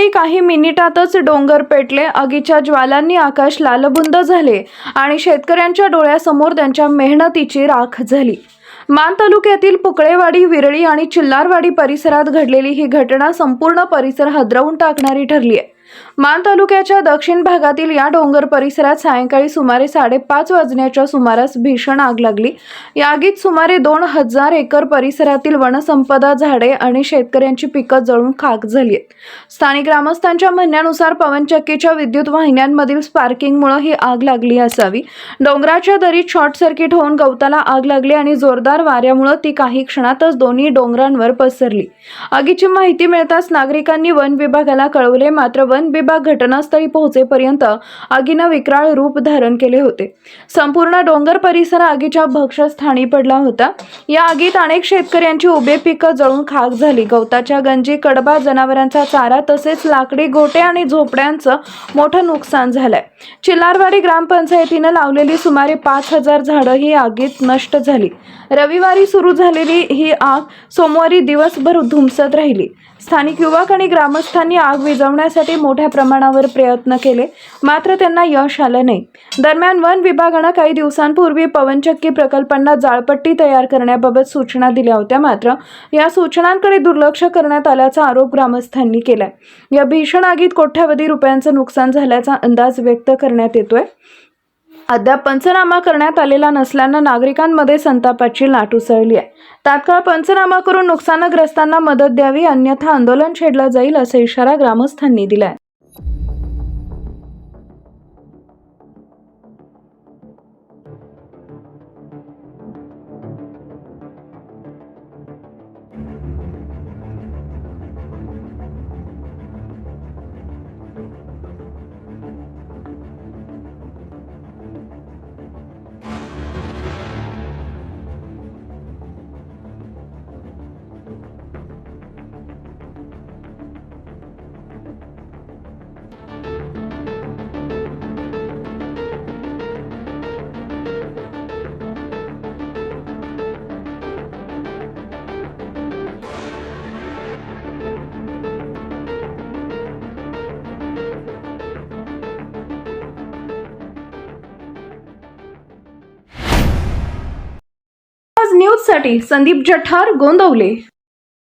तरी काही मिनिटातच डोंगर पेटले, आगीच्या ज्वालांनी आकाश लालबुंद झाले आणि शेतकऱ्यांच्या डोळ्यासमोर त्यांच्या मेहनतीची राख झाली। मान तालुक्यातील पुकळेवाडी, विरळी आणि चिल्लारवाडी परिसरात घडलेली ही घटना संपूर्ण परिसर हादरवून टाकणारी ठरली आहे। मान तालुक्याच्या दक्षिण भागातील या डोंगर परिसरात सायंकाळी सुमारे 5:30 वाजण्याच्या सुमारास भीषण आग लागली। या आगीत सुमारे 2000 एकर परिसरातील वनसंपदा, झाडे आणि शेतकऱ्यांची पिकं जळून खाक झाली आहेत। स्थानिक ग्रामस्थांच्या म्हणण्यानुसार पवनचक्कीच्या विद्युत वाहिन्यांमधील स्पार्किंगमुळे ही आग लागली असावी। डोंगराच्या दरीत शॉर्ट सर्किट होऊन गवताला आग लागली आणि जोरदार वाऱ्यामुळे ती काही क्षणातच दोन्ही डोंगरांवर पसरली। आगीची माहिती मिळताच नागरिकांनी वन विभागाला कळवले, मात्र वन विभाग घटनास्थळी पोहोचेपर्यंत आगीने विक्राळ रूप धारण केले होते। संपूर्ण डोंगर परिसर आगीच्या भक्षस्थानी पडला होता। या आगीत अनेक शेतकऱ्यांची उभे पिकं जळून खाक झाली। गवताच्या गंजी, कडबा, जनावरांचा चारा तसेच लाकडी गोटे आणि झोपड्यांचं मोठं नुकसान झालंय। चिल्लारवाडी ग्रामपंचायतीने लावलेली सुमारे 5000 झाडं ही आगीत नष्ट झाली। रविवारी सुरू झालेली ही आग सोमवारी दिवसभर धुमसत राहिली। स्थानिक युवक आणि ग्रामस्थांनी आग विझवण्यासाठी मोठ्या प्रमाणावर प्रयत्न केले, मात्र त्यांना यश आलं नाही। दरम्यान वन विभागाने काही दिवसांपूर्वी पवनचक्की प्रकल्पांना जाळपट्टी तयार करण्याबाबत सूचना दिल्या होत्या, मात्र या सूचनांकडे दुर्लक्ष करण्यात आल्याचा आरोप ग्रामस्थांनी केलाय। या भीषण आगीत कोट्यावधी रुपयांचं नुकसान झाल्याचा अंदाज व्यक्त करण्यात येतोय। अद्याप पंचनामा करण्यात आलेला नसल्याने नागरिकांमध्ये संतापाची लाट उसळली आहे। तात्काळ पंचनामा करून नुकसानग्रस्तांना मदत द्यावी, अन्यथा आंदोलन छेडलं जाईल असा इशारा ग्रामस्थांनी दिलाय। न्यूज साठी संदीप जठार, गोंदवले।